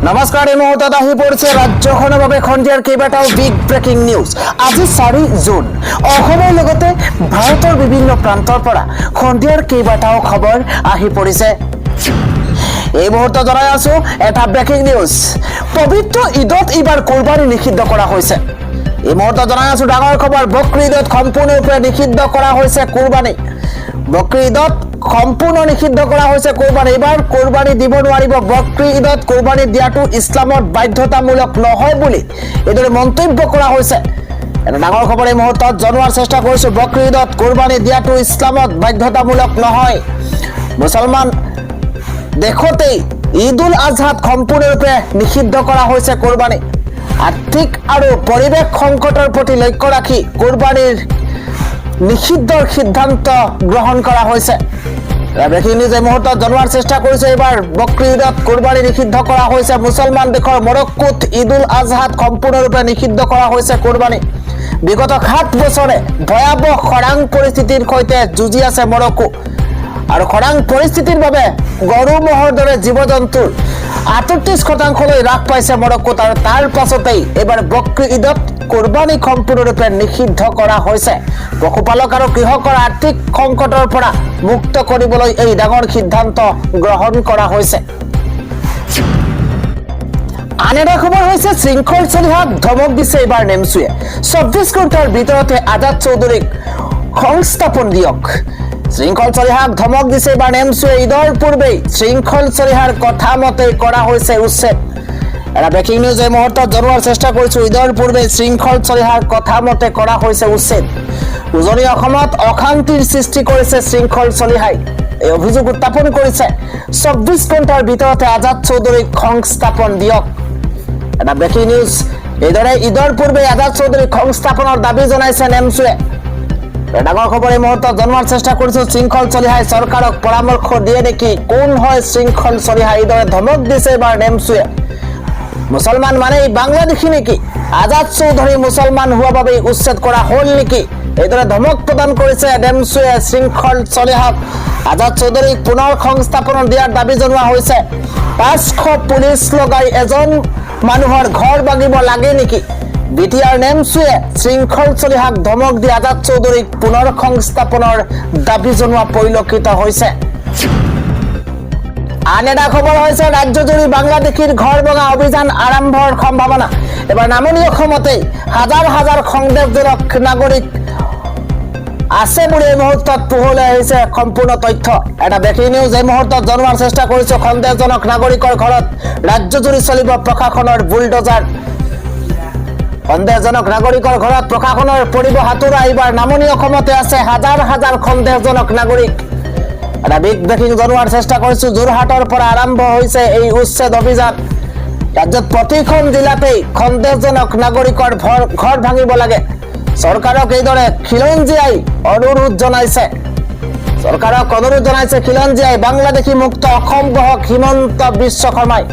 নমস্কাৰ, এই মুহূৰ্তত আহি পৰিছে ৰাজ্যখনৰ বাবে খন্দিয়াৰ কেইবাটাও বিগ ব্ৰেকিং নিউজ। আজি 4 জুন অসমৰ লগতে ভাৰতৰ বিভিন্ন প্ৰান্তৰ পৰা খন্দিয়াৰ কেইবাটাও খবৰ আহি পৰিছে। এই মুহূৰ্তত জনাই আছো এটা ব্ৰেকিং নিউজ। পবিত্ৰ ঈদত এইবাৰ কুৰবানী নিষিদ্ধ কৰা হৈছে। এই মুহূৰ্তত জনাই আছো ডাঙৰ খবৰ, বকৰি ঈদত সম্পূৰ্ণৰূপে নিষিদ্ধ কৰা হৈছে কুৰবানী। বকৰি ঈদত সম্পূৰ্ণ নিষিদ্ধ কৰা হৈছে কুৰবানী। এবাৰ কুৰবানী দিব নোৱাৰিব। বকৰি ঈদত কুৰবানী দিয়াটো ইছলামত বাধ্যতামূলক নহয় বুলি এইদৰে মন্তব্য কৰা হৈছে। এটা ডাঙৰ খবৰ এই মুহূৰ্তত জনোৱাৰ চেষ্টা কৰিছো। বকৰি ঈদত কুৰবানী দিয়াটো ইছলামত বাধ্যতামূলক নহয়। মুছলমান দেশতেই ঈদ উল আজহাত সম্পূৰ্ণৰূপে নিষিদ্ধ কৰা হৈছে কুৰবানী। আৰ্থিক আৰু পৰিৱেশ সংকটৰ প্ৰতি লক্ষ্য ৰাখি কুৰবানীৰ নিষিদ্ধৰ সিদ্ধান্ত গ্ৰহণ কৰা হৈছে। ব্ৰেকিং নিউজ এই মুহূৰ্তত জনোৱাৰ চেষ্টা কৰিছে। এইবাৰ বকৰি ঈদত কুৰবানী নিষিদ্ধ কৰা হৈছে। মুছলমান দেশৰ মৰক্কোত ঈদ উল আজহাত সম্পূৰ্ণৰূপে নিষিদ্ধ কৰা হৈছে কুৰবানী। বিগত 7 বছৰে ভয়াৱহ খৰাং পৰিস্থিতিৰ সৈতে যুঁজি আছে মৰক্কো। আৰু খৰাং পৰিস্থিতিৰ বাবে গৰু ম'হৰ দৰে জীৱ জন্তুৰ 38% হ্ৰাস পাইছে মৰক্কোত। আৰু তাৰ পাছতেই এইবাৰ বকৰি ঈদত কুৰবানী সম্পূৰ্ণৰূপে নিষিদ্ধ কৰা হৈছে। পশুপালক আৰু কৃষকৰ আৰ্থিক সংকটৰ পৰা মুক্ত কৰিবলৈ এই ডাঙৰ সিদ্ধান্ত গ্ৰহণ কৰা হৈছে। আন এটা খবৰ হৈছে শৃংখল চলিহাক ধমক দিছে এইবাৰ নেমচুৱে। 24 ঘণ্টাৰ ভিতৰতে আজাদ চৌধুৰীক সংস্থাপন দিয়ক। শৃংখল চলিহাক ধমক দিছে এইবাৰ নেমচুৱে। ঈদৰ পূৰ্বেই শৃংখল চলিহাৰ কথা মতে কৰা হৈছে উচ্ছেদ। এটা ব্ৰেকিং নিউজ এই মুহূৰ্তত জনোৱাৰ চেষ্টা কৰিছো। ঈদৰ পূৰ্বে শৃংখল চলিহাৰ কথা মতে কৰা হৈছে উচ্ছেদ। উজনি অসমত অশান্তিৰ সৃষ্টি কৰিছে শৃংখল চলিহাই। এই অভিযোগ উত্থাপন কৰিছে। 24 ঘণ্টাৰ ভিতৰতে আজাদ চৌধুৰীক সংস্থাপন দিয়ক। এটা ব্ৰেকিং নিউজ। এইদৰে ঈদৰ পূৰ্বে আজাদ চৌধুৰীক সংস্থাপনৰ দাবী জনাইছে নেমচুৱে। ডাঙৰ খবৰ এই মুহূৰ্তত জনোৱাৰ চেষ্টা কৰিছো। শৃংখল চলিহাই চৰকাৰক পৰামৰ্শ দিয়ে নেকি? কোন হয় শৃংখল চলিহাই? এইদৰে ধমক দিছে এইবাৰ নেমচুৱে। মুছলমান মানে বাংলাদেশী নেকি? আজাদ চৌধুৰী মুছলমান হোৱা বাবে উচ্ছেদ কৰা হল নেকি? এইদৰে ধমক প্ৰদান কৰিছে নেমচুৱে শৃংখল চলিহাক। আজাদ চৌধুৰীক পুনৰ সংস্থাপন দিয়াৰ দাবী জনোৱা হৈছে। 500 পুলিচ লগাই এজন মানুহৰ ঘৰ ভাঙিব লাগে নেকি? বিটিআৰ নেমচুৱে শৃংখল চলিহাক ধমক দি আজাদ চৌধুৰীক পুনৰ সংস্থাপনৰ দাবী জনোৱা পৰিলক্ষিত হৈছে। আন এটা খবৰ হৈছে ৰাজ্যজুৰি বাংলাদেশীৰ ঘৰ ভঙা অভিযান আৰম্ভৰ সম্ভাৱনা। এবাৰ নামনি অসমতেই হাজাৰ হাজাৰ সন্দেহজনক নাগৰিক আছে বুলি এই মুহূৰ্তত পোহৰলৈ আহিছে সম্পূৰ্ণ তথ্য। এটা ব্ৰেকিং নিউজ এই মুহূৰ্তত জনোৱাৰ চেষ্টা কৰিছো। সন্দেহজনক নাগৰিকৰ ঘৰত ৰাজ্যজুৰি চলিব প্ৰশাসনৰ বুলডোজাৰ। সন্দেহজনক নাগৰিকৰ ঘৰত প্ৰশাসনৰ পৰিব হাতোৰা। এইবাৰ নামনি অসমতে আছে হাজাৰ হাজাৰ সন্দেহজনক নাগৰিক। এটা বিগ ব্ৰেকিং জনোৱাৰ চেষ্টা কৰিছো। যোৰহাটৰ পৰা আৰম্ভ হৈছে এই উচ্ছেদ অভিযান। ৰাজ্যত প্ৰতিখন জিলাতেই সন্দেহজনক নাগৰিকৰ ঘৰ ভাঙিব লাগে। চৰকাৰক এইদৰে খিলঞ্জীয়াই অনুৰোধ জনাইছে। চৰকাৰক অনুৰোধ জনাইছে খিলঞ্জীয়াই। বাংলাদেশী মুক্ত অসম গঢ়ক হিমন্ত বিশ্ব শৰ্মাই।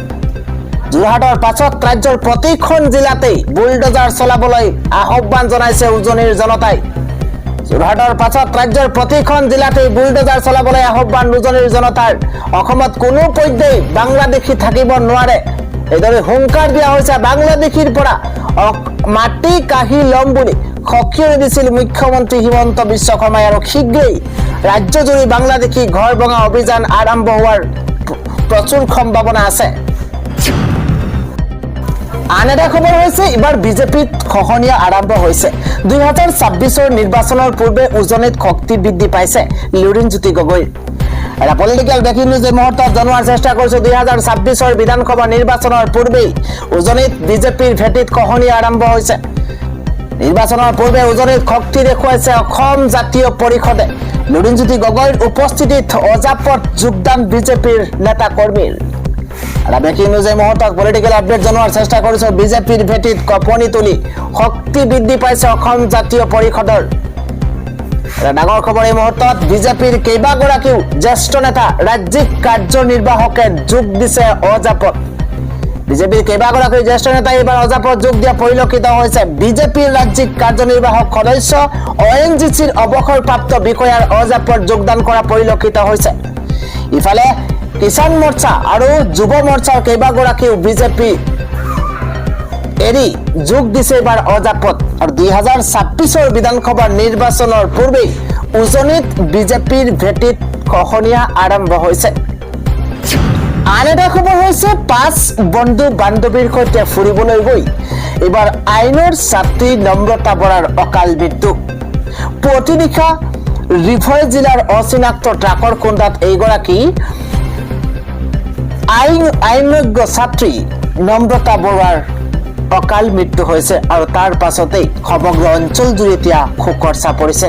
যোৰহাটৰ পাছত ৰাজ্যৰ প্ৰতিখন জিলাতেই বুলডোজাৰ চলাবলৈ আহ্বান জনাইছে উজনিৰ জনতাই। যোৰহাটৰ পাছত ৰাজ্যৰ প্ৰতিখন জিলাতেই বুলডোজাৰ চলাবলৈ আহ্বান উজনিৰ জনতাৰ। অসমত কোনো পধ্যেই বাংলাদেশী থাকিব নোৱাৰে। এইদৰে হুংকাৰ দিয়া হৈছে। বাংলাদেশীৰ পৰা মাটি কাঢ়ি ল'ম বুলি সকিয়নি দিছিল মুখ্যমন্ত্ৰী হিমন্ত বিশ্ব শৰ্মাই। আৰু শীঘ্ৰেই ৰাজ্যজুৰি বাংলাদেশী ঘৰ ভঙা অভিযান আৰম্ভ হোৱাৰ প্ৰচুৰ সম্ভাৱনা আছে। আন এটা খবৰ হৈছে এইবাৰ বিজেপিত খহনীয়া আৰম্ভ হৈছে। 2026 নিৰ্বাচনৰ পূৰ্বে উজনিত শক্তি বৃদ্ধি পাইছে লুৰিণজ্যোতি গগৈৰ। এটা পলিটিকেল ব্ৰেকিং নিউজ এই মুহূৰ্তত জনোৱাৰ চেষ্টা কৰিছো। 2026 বিধানসভা নিৰ্বাচনৰ পূৰ্বেই উজনিত বিজেপিৰ ভেটিত খহনীয়া আৰম্ভ হৈছে। নিৰ্বাচনৰ পূৰ্বে উজনিত শক্তি দেখুৱাইছে অসম জাতীয় পৰিষদে। লুৰিণজ্যোতি গগৈৰ উপস্থিতিত অজাপত যোগদান বিজেপিৰ নেতা কৰ্মীৰ। এটা ব্ৰেকিং নিউজ এই মুহূৰ্তত পলিটিকেল আপডেট জনোৱাৰ চেষ্টা কৰিছো। বিজেপিৰ ভেটিত কঁপনি তুলি শক্তি বৃদ্ধি পাইছে অসম জাতীয় পৰিষদৰ। এটা ডাঙৰ খবৰ এই মুহূৰ্তত। বিজেপিৰ কেইবাগৰাকীও জ্যেষ্ঠ নেতা ৰাজ্যিক কাৰ্যনিৰ্বাহকে যোগ দিছে অজাপত। বিজেপিৰ কেইবাগৰাকী জ্যেষ্ঠ নেতাই এইবাৰ অজাপত যোগ দিয়া পৰিলক্ষিত হৈছে। বিজেপিৰ ৰাজ্যিক কাৰ্যনিৰ্বাহক সদস্য ONGCৰ অৱসৰপ্ৰাপ্ত বিষয়াৰ অজাপত যোগদান কৰা পৰিলক্ষিত হৈছে। ইফালে কিষাণ মৰ্চা আৰু যুৱ মৰ্চাৰ কেইবাগৰাকীও বিজেপি এৰি যোগ দিছে এইবাৰ অজাপত আৰু 2026 বিধানসভা নিৰ্বাচনৰ পূৰ্বে উজনিত বিজেপিৰ ভেটিত খহনীয়া আৰম্ভ হৈছে। আন এটা খবৰ হৈছে 5 বন্ধু বান্ধৱীৰ সৈতে ফুৰিবলৈ গৈ এইবাৰ আইনৰ ছাত্ৰী নম্ৰতা বৰাৰ অকাল মৃত্যু। প্ৰতিনিশা ৰিভয় জিলাৰ অচিনাক্ত ট্ৰাকৰ খুন্দাত এইগৰাকী আইনজ্ঞ ছাত্ৰী নম্ৰতা বৰুৱাৰ অকাল মৃত্যু হৈছে আৰু তাৰ পাছতেই সমগ্ৰ অঞ্চলজুৰি এতিয়া শোকৰ ছাঁ পৰিছে।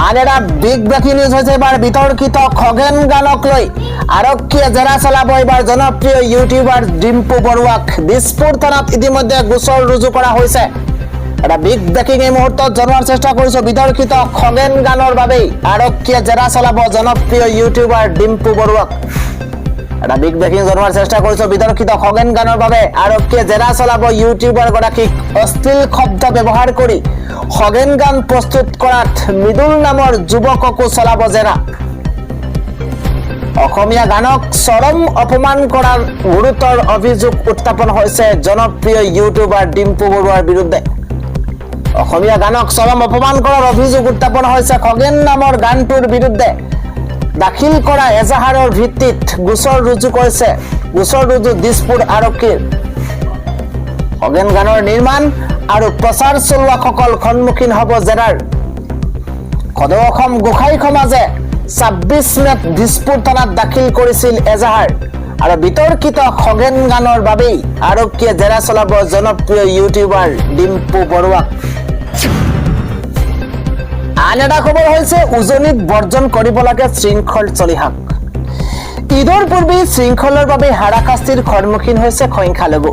আন এটা বিগ ব্ৰেকিং নিউজ হৈছে এইবাৰ বিতৰ্কিত খগেন গানক লৈ আৰক্ষীয়ে জেৰা চলাব। এইবাৰ জনপ্ৰিয় ইউটিউবাৰ ডিম্পু বৰুৱাক দিছপুৰ থানাত ইতিমধ্যে গোচৰ ৰুজু কৰা হৈছে। এটা বিগ ব্ৰেকিং এই মুহূৰ্তত জনোৱাৰ চেষ্টা কৰিছো। বিতৰ্কিত খগেন গানৰ বাবেই আৰক্ষীয়ে জেৰা চলাব জনপ্ৰিয় ইউটিউবাৰ ডিম্পু বৰুৱাক। এটা বিগ ব্ৰেকিং জনোৱাৰ চেষ্টা কৰিছো। বিতৰ্কিত খগেন গানৰ বাবে আৰক্ষীয়ে জেৰা চলাব ইউটিউবাৰ গৰাকীক অশ্লীল শব্দ ব্যৱহাৰ কৰি খগেন গান প্ৰস্তুত কৰাত মৃদুল নামৰ যুৱককো চলাব জেৰা। অসমীয়া গানক চৰম অপমান কৰাৰ গুৰুতৰ অভিযোগ উত্থাপন হৈছে জনপ্ৰিয় ইউটিউবাৰ ডিম্পু বৰুৱাৰ বিৰুদ্ধে। অসমীয়া গানক চৰম অপমান কৰাৰ অভিযোগ উত্থাপন হৈছে খগেন নামৰ গানটোৰ বিৰুদ্ধে। দাখিল কৰা এজাহাৰৰ ভিত্তিত গোচৰ ৰুজু কৰিছে দিছপুৰ আৰক্ষীৰ। খগেন গানৰ নিৰ্মাণ আৰু প্ৰচাৰ চলোৱাসকল সন্মুখীন হ'ব জেৰাৰ। সদৌ অসম গোসাঁই সমাজে 26 মেত দিছপুৰ থানাত দাখিল কৰিছিল এজাহাৰ আৰু বিতৰ্কিত খগেন গানৰ বাবেই আৰক্ষীয়ে জেৰা চলাব জনপ্ৰিয় ইউটিউবাৰ ডিম্পু বৰুৱাক। আন এটা খবৰ হৈছে উজনিত বৰ্জন কৰিব লাগে শৃংখল চলিহাক। ঈদৰ পূৰ্বে শৃংখলৰ বাবে হাৰাশাস্তিৰ সন্মুখীন হৈছে সংখ্যালঘু।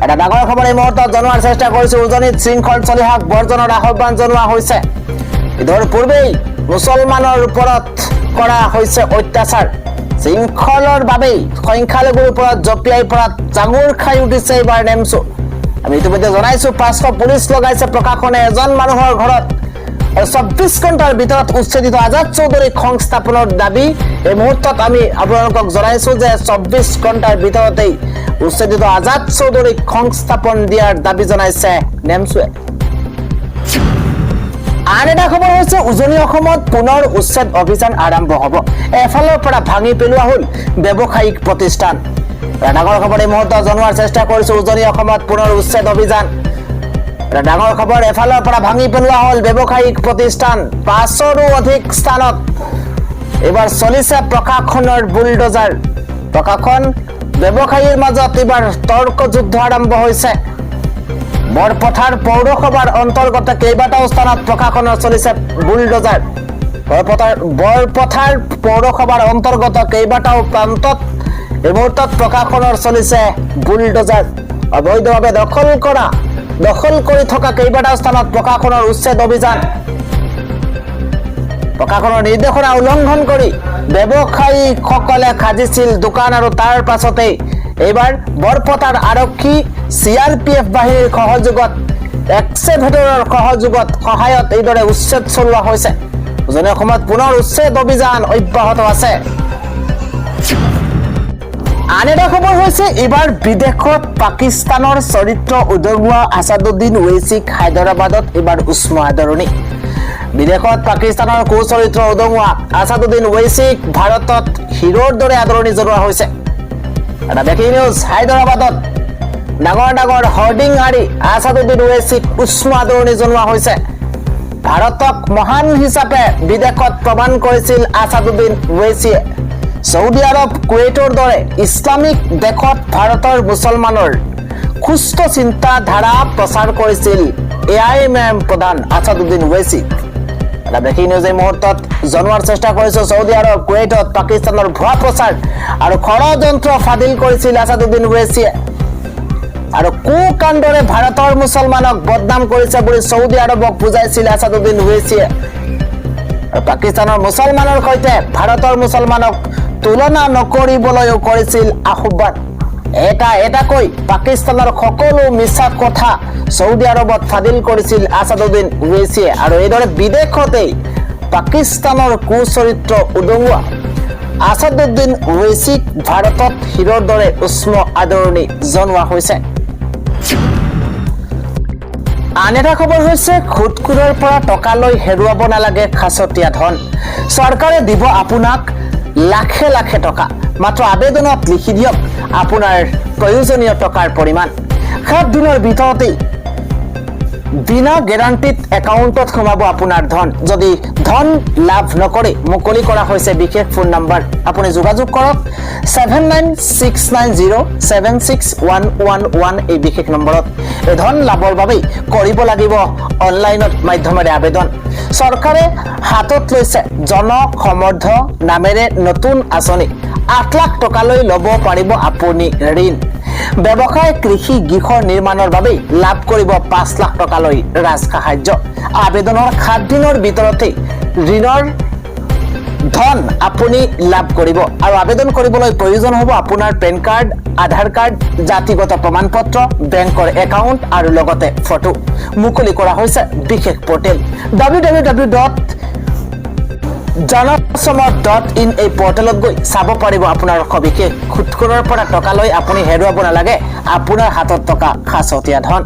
এটা ডাঙৰ খবৰ এই মুহূৰ্তত জনোৱাৰ চেষ্টা কৰিছো। উজনিত শৃংখল চলিহাক বৰ্জনৰ আহ্বান জনোৱা হৈছে। ঈদৰ পূৰ্বেই মুছলমানৰ ওপৰত কৰা হৈছে অত্যাচাৰ। শৃংখলৰ বাবেই সংখ্যালঘুৰ ওপৰত জঁপিয়াই পৰাত জাঙুৰ খাই উঠিছে এইবাৰ নেমচু। আমি ইতিমধ্যে জনাইছো 500 পুলিচ লগাইছে প্ৰশাসনে এজন মানুহৰ ঘৰত। 24 ঘণ্টাৰ ভিতৰত উচ্ছেদিত আজাদ চৌধুৰীক সংস্থাপনৰ দাবী এই মুহূৰ্তত আমি আপোনালোকক জনাইছো যে 24 ঘণ্টাৰ ভিতৰতেই উচ্ছেদিত আজাদ চৌধুৰীক সংস্থাপন দিয়াৰ দাবী জনাইছে নেমচুৱে। আন এটা খবৰ হৈছে উজনি অসমত পুনৰ উচ্ছেদ অভিযান আৰম্ভ হ'ব। এফালৰ পৰা ভাঙি পেলোৱা হ'ল ব্যৱসায়িক প্ৰতিষ্ঠান। ডাঙৰ খবৰ এই মুহূৰ্তত জনোৱাৰ চেষ্টা কৰিছো। উজনি অসমত পুনৰ উচ্ছেদ অভিযান। ডাঙৰ খবৰ এফালৰ পৰা ভাঙি পেলোৱা হ'ল ব্যৱসায়িক প্ৰতিষ্ঠান। 500ৰো অধিক স্থানত এইবাৰ চলিছে প্ৰশাসনৰ বুলডোজাৰ। প্ৰশাসন ব্যৱসায়ীৰ মাজত এইবাৰ তৰ্ক যুদ্ধ আৰম্ভ হৈছে। বৰপথাৰ পৌৰসভাৰ অন্তৰ্গত কেইবাটাও স্থানত প্ৰশাসনৰ চলিছে বুলডোজাৰ। বৰপথাৰ পৌৰসভাৰ অন্তৰ্গত কেইবাটাও প্ৰান্তত এই মুহূৰ্তত প্ৰশাসনৰ চলিছে বুলডোজাৰ। অবৈধভাৱে দখল কৰি থকা কেইবাটাও স্থানত প্ৰশাসনৰ উচ্ছেদ অভিযান। প্ৰশাসনৰ নিৰ্দেশনা উলংঘন কৰি ব্যৱসায়ীসকলে সাজিছিল দোকান আৰু তাৰ পাছতেই এইবাৰ বৰপথাৰ আৰক্ষী CRPF বাহিনীৰ সহযোগত এক্সেভেটৰৰ সহায়ত এইদৰে উচ্ছেদ চলোৱা হৈছে। উজনি অসমত পুনৰ উচ্ছেদ অভিযান অব্যাহত আছে। আন এটা খবৰ হৈছে এইবাৰ বিদেশত পাকিস্তানৰ চৰিত্ৰ উদঙোৱা আছাদুদ্দিন ওৱেইছিক হায়দৰাবাদত এইবাৰ উষ্ম আদৰণি। বিদেশত পাকিস্তানৰ কুচৰিত্ৰ উদঙোৱা আছাদুদ্দিন ওৱেইছিক ভাৰতত হিৰোৰ দৰে আদৰণি জনোৱা হৈছে। এটা ব্ৰেকিং নিউজ। হায়দৰাবাদত ডাঙৰ হৰ্ডিং আৰি আছাদুদ্দিন ওৱেইছিক উষ্ম আদৰণি জনোৱা হৈছে। ভাৰতক মহান হিচাপে বিদেশত প্ৰমাণ কৰিছিল আছাদুদ্দিন ওৱেইছিয়ে। সৌদি আৰব কুৱেইটৰ দৰে ইছলামিক দেশত ভাৰতৰ মুছলমানৰ সুস্থ চিন্তাধাৰা প্ৰচাৰ কৰিছিল AIMM প্ৰধান আছাদুদ্দিন ওৱেইছি। এটা ব্ৰেকিং নিউজ এই মুহূৰ্তত জনোৱাৰ চেষ্টা কৰিছো। সৌদি আৰব কুৱেইটত পাকিস্তানৰ ভুৱা প্ৰচাৰ আৰু ষড়যন্ত্ৰ ফাদিল কৰিছিল আছাদুদ্দিন ওৱেইছিয়ে আৰু কুকাণ্ডৰে ভাৰতৰ মুছলমানক বদনাম কৰিছে বুলি সৌদি আৰবক বুজাইছিল আছাদুদ্দিন ওৱেইছিয়ে। আৰু পাকিস্তানৰ মুছলমানৰ সৈতে ভাৰতৰ মুছলমানক তুলনা নকৰিবলৈও কৰিছিল আহ্বান। এটাকৈ পাকিস্তানৰ সকলো মিছা কথা সৌদি আৰবত ফাদিল কৰিছিল আছাদুদ্দিন ওৱেইছিয়ে আৰু এইদৰে বিদেশতেই পাকিস্তানৰ কুচৰিত্ৰ উদঙোৱা আছাদুদ্দিন ঐছিক ভাৰতত হিৰৰ দৰে উষ্ম আদৰণি জনোৱা হৈছে। আন এটা খবৰ হৈছে খুটকুৰৰ পৰা টকা লৈ হেৰুৱাব নালাগে খাচতীয়া ধন। চৰকাৰে দিব আপোনাক লাখে লাখে টকা, মাত্ৰ আবেদনত লিখি দিয়ক আপোনাৰ প্ৰয়োজনীয় টকাৰ পৰিমাণ। 7 দিনৰ ভিতৰতেই বিনা গ্যাৰাণ্টিত একাউণ্টত সোমাব আপোনাৰ ধন। যদি ধন লাভ নকৰে মুকলি কৰা হৈছে বিশেষ ফোন নম্বৰ। আপুনি যোগাযোগ কৰক 7969076111 এই বিশেষ নম্বৰত। এই ধন লাভৰ বাবে কৰিব লাগিব অনলাইনত মাধ্যমেৰে আবেদন। চৰকাৰে হাতত লৈছে জন সমৰ্থ নামেৰে নতুন আঁচনি। 8 লাখ টকালৈ ল'ব পাৰিব আপুনি ঋণ। ব্যৱসায় কৃষি গৃহ নিৰ্মাণৰ বাবে লাভ কৰিব 5 লাখ টকালৈ ৰাজ সাহায্য। আবেদনৰ 7 দিনৰ ভিতৰতে ঋণৰ ধন আপুনি লাভ কৰিব। আৰু আবেদন কৰিবলৈ প্ৰয়োজন হ'ব আপোনাৰ পেন কাৰ্ড, আধাৰ কাৰ্ড, জাতিগত প্ৰমাণপত্ৰ, বেংকৰ একাউণ্ট আৰু লগতে ফটো। মুকলি কৰা হৈছে বিশেষ পৰ্টেল www.janasomad.in এই পৰ্টেলত গৈ চাব পাৰিব আপোনাৰ সবিশেষ। খুটকুৰৰ পৰা টকা লৈ আপুনি হেৰুৱাব নালাগে আপোনাৰ হাতত থকা খাচতীয়া ধন।